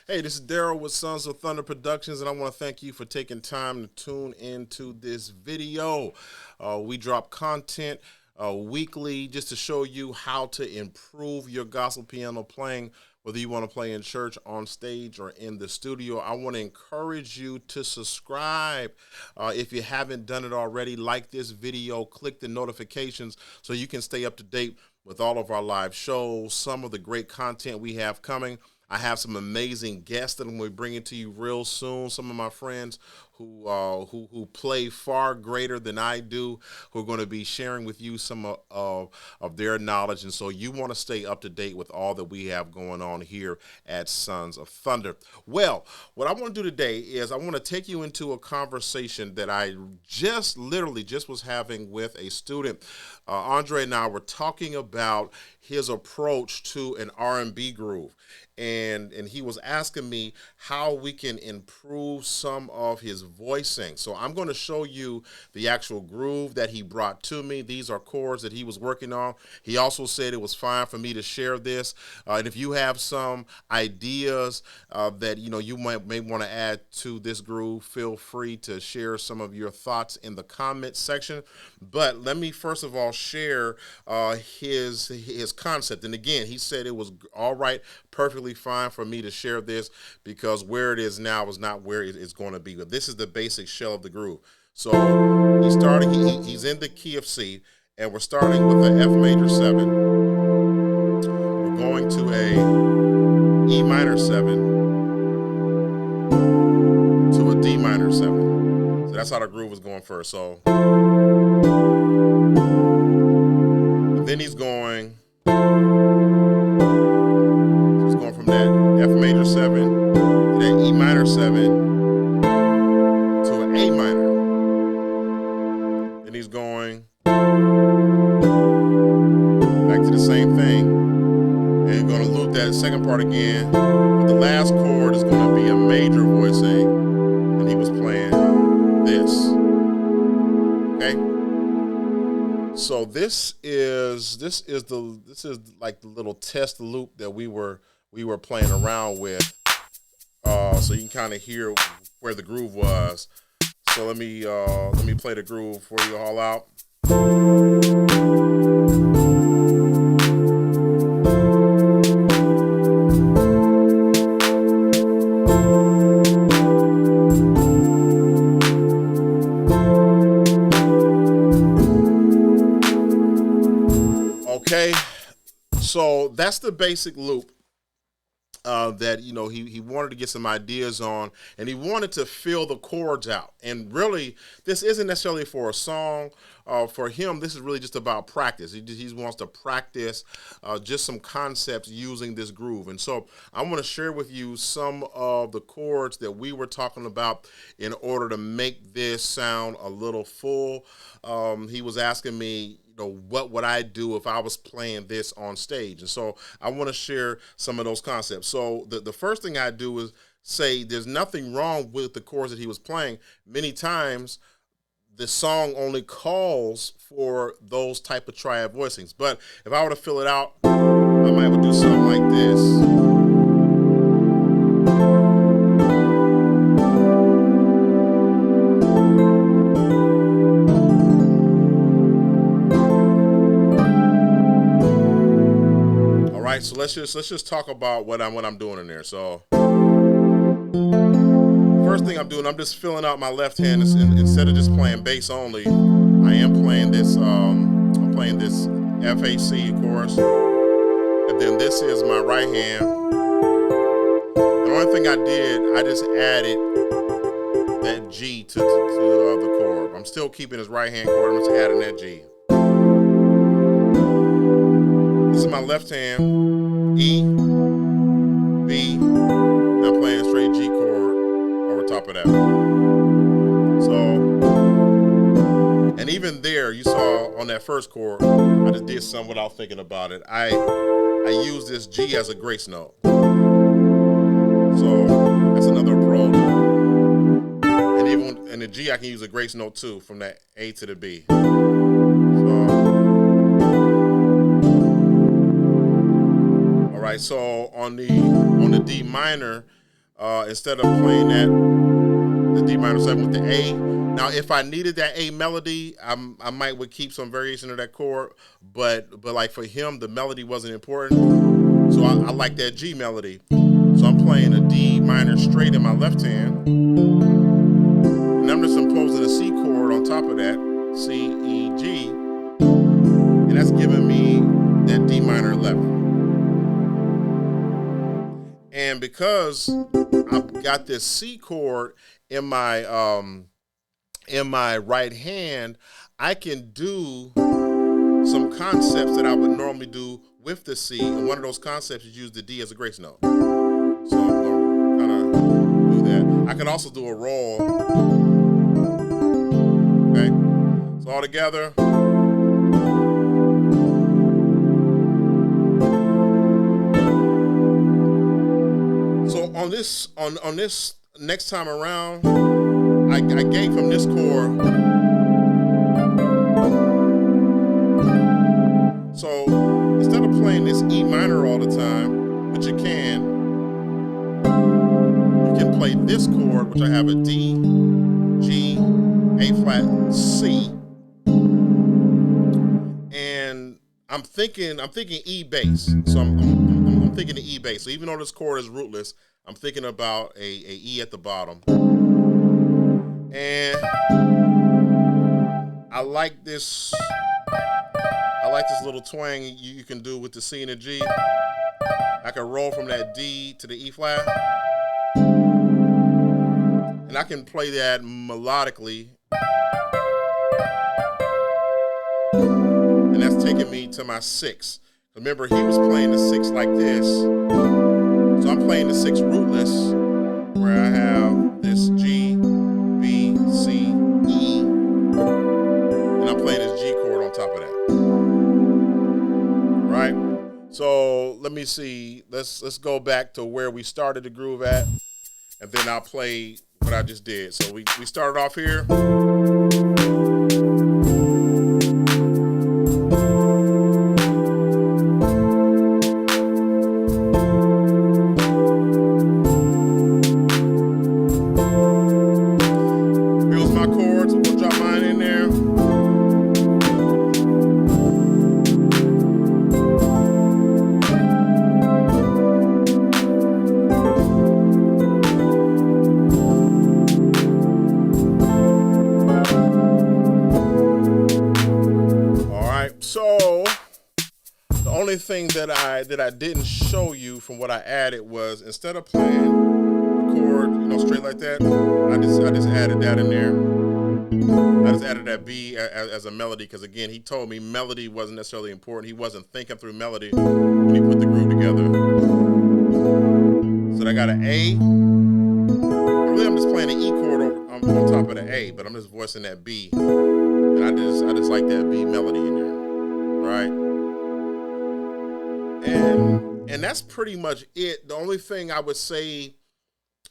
Hey, this is Daryl with Sons of Thunder Productions, and I want to thank you for taking time to tune into this video. We drop content weekly just to show you how to improve your gospel piano playing, whether you want to play in church, on stage, or in the studio. I want to encourage you to subscribe. If you haven't done it already, like this video, click the notifications so you can stay up to date with all of our live shows, some of the great content we have coming. I have some amazing guests that I'm going to be bringing to you real soon. Some of my friends who play far greater than I do, who are going to be sharing with you some of their knowledge. And so you want to stay up to date with all that we have going on here at Sons of Thunder. Well, what I want to do today is I want to take you into a conversation that I literally just was having with a student. Andre and I were talking about his approach to an R&B groove. And he was asking me how we can improve some of his voicing. So I'm going to show you the actual groove that he brought to me. These are chords that he was working on. He also said it was fine for me to share this. And if you have some ideas that you may want to add to this groove, feel free to share some of your thoughts in the comment section. But let me first of all share his concept. And again, he said it was all right, perfectly fine for me to share this because where it is now is not where it's going to be. But this is the basic shell of the groove. So he's in the key of C, and we're starting with the F major 7. We're going to a E minor 7 to a D minor 7. So that's how the groove is going first. So then he's going from that F major 7 to that E minor 7 to an A minor. Then he's going back to the same thing. And he's going to loop that second part again. But the last chord is going to be a major voicing. And he was playing this. Okay? So this is like the little test loop that we were playing around with, so you can kind of hear where the groove was. So let me play the groove for you all out. Okay, so that's the basic loop. That he wanted to get some ideas on, and he wanted to fill the chords out. And really, this isn't necessarily for a song. For him, this is really just about practice. He wants to practice just some concepts using this groove. And so I want to share with you some of the chords that we were talking about in order to make this sound a little full. He was asking me, what would I do if I was playing this on stage? And so I want to share some of those concepts. So the first thing I do is say there's nothing wrong with the chords that he was playing. Many times the song only calls for those type of triad voicings. But if I were to fill it out, I might would do something like this. So let's just talk about what I'm doing in there. So first thing I'm doing, I'm just filling out my left hand instead of just playing bass only. I am playing this. I'm playing this FAC, of course, and then this is my right hand. The only thing I did, I just added that G to the chord. I'm still keeping his right hand chord. I'm just adding that G. This is my left hand, E, B, and I'm playing a straight G chord over top of that. So, and even there, you saw on that first chord, I just did something without thinking about it. I use this G as a grace note. So that's another approach. And even in the G, I can use a grace note too, from that A to the B. All right, so on the D minor, instead of playing the D minor 7 with the A. Now, if I needed that A melody, I might would keep some variation of that chord, but like for him, the melody wasn't important, so I like that G melody. So I'm playing a D minor straight in my left hand, and I'm just imposing a C chord on top of that, C, E, G, and that's giving me that D minor 11. And because I've got this C chord in my right hand, I can do some concepts that I would normally do with the C, and one of those concepts is use the D as a grace note. So I'm going to kind of do that. I can also do a roll. Okay, so all together. So on this next time around, I gave him this chord. So instead of playing this E minor all the time, which you can play this chord, which I have a D, G, A flat, C, and I'm thinking E bass. So I'm thinking the E bass. So even though this chord is rootless, I'm thinking about a E at the bottom. And I like this little twang you can do with the C and the G. I can roll from that D to the E flat, and I can play that melodically, and that's taking me to my 6. Remember, he was playing the 6 like this, so I'm playing the 6 rootless, where I have this G, B, C, E, and I'm playing this G chord on top of that. Right? So let me see. Let's go back to where we started the groove at, and then I'll play what I just did. So we started off here. Here's my chords. We'll drop mine in there. So the only thing that I didn't show you from what I added was, instead of playing the chord, straight like that, I just added that in there. I just added that B as a melody, because again, he told me melody wasn't necessarily important. He wasn't thinking through melody when he put the groove together. So I got an A. Really, I'm just playing an E chord on top of the A, but I'm just voicing that B, and I just like that B melody in there. Right, and that's pretty much it. The only thing I would say,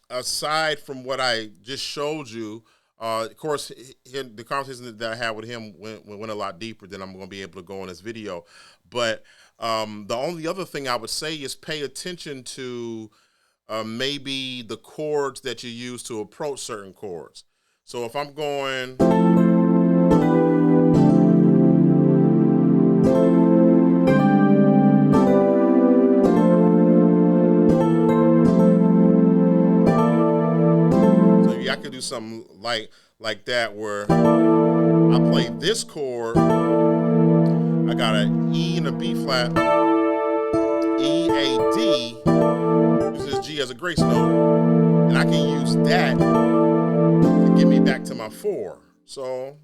aside from what I just showed you, of course, the conversation that I had with him went a lot deeper than I'm going to be able to go in this video. But the only other thing I would say is pay attention to maybe the chords that you use to approach certain chords. So if I'm going, I could do something like that, where I play this chord. I got an E and a B flat, E, A, D, use this G as a grace note, and I can use that to get me back to my 4. So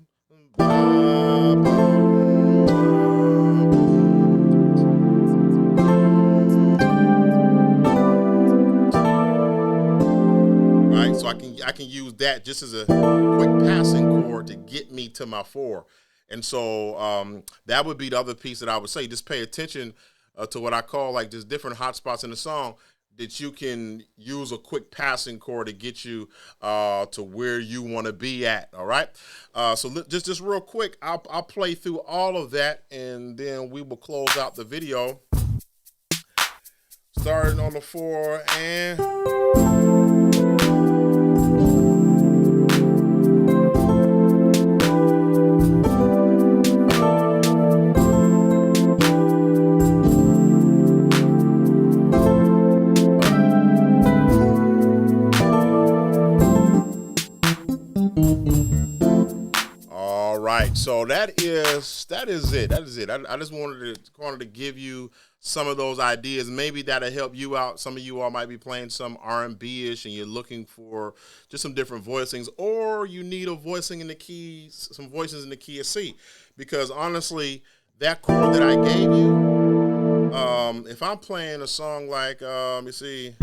so I can use that just as a quick passing chord to get me to my 4. And so that would be the other piece that I would say. Just pay attention to what I call like just different hot spots in the song that you can use a quick passing chord to get you to where you want to be at. All right. So just real quick, I'll play through all of that, and then we will close out the video. Starting on the 4 and So that is it. That is it. I just wanted to give you some of those ideas. Maybe that'll help you out. Some of you all might be playing some R&B-ish and you're looking for just some different voicings, or you need a voicing in the keys, some voices in the key of C. Because honestly, that chord that I gave you, if I'm playing a song like, let me see.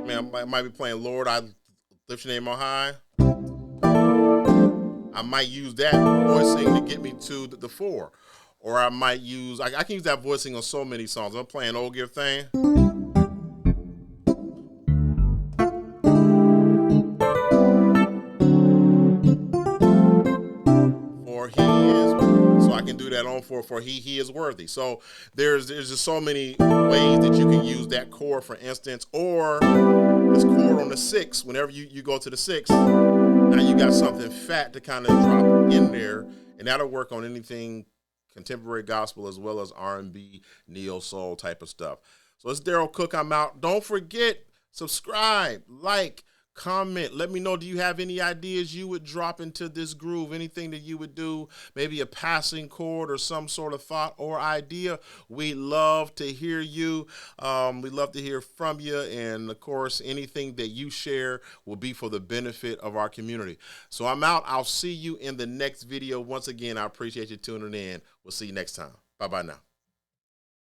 Man, I might be playing Lord, I Lift Your Name on High. I might use that voicing to get me to the 4. Or I might use, I can use that voicing on so many songs. I'm playing Old Give Thing. For he is, so I can do that on for he is worthy. So there's just so many ways that you can use that chord, for instance, or this chord on the 6. Whenever you go to the 6, now you got something fat to kind of drop in there, and that'll work on anything contemporary gospel as well as R&B, neo soul type of stuff. So it's Daryl Cook. I'm out. Don't forget, subscribe, like, comment. Let me know, do you have any ideas you would drop into this groove? Anything that you would do, maybe a passing chord or some sort of thought or idea. We love to hear you. We love to hear from you. And of course, anything that you share will be for the benefit of our community. So I'm out. I'll see you in the next video. Once again, I appreciate you tuning in. We'll see you next time. Bye-bye now.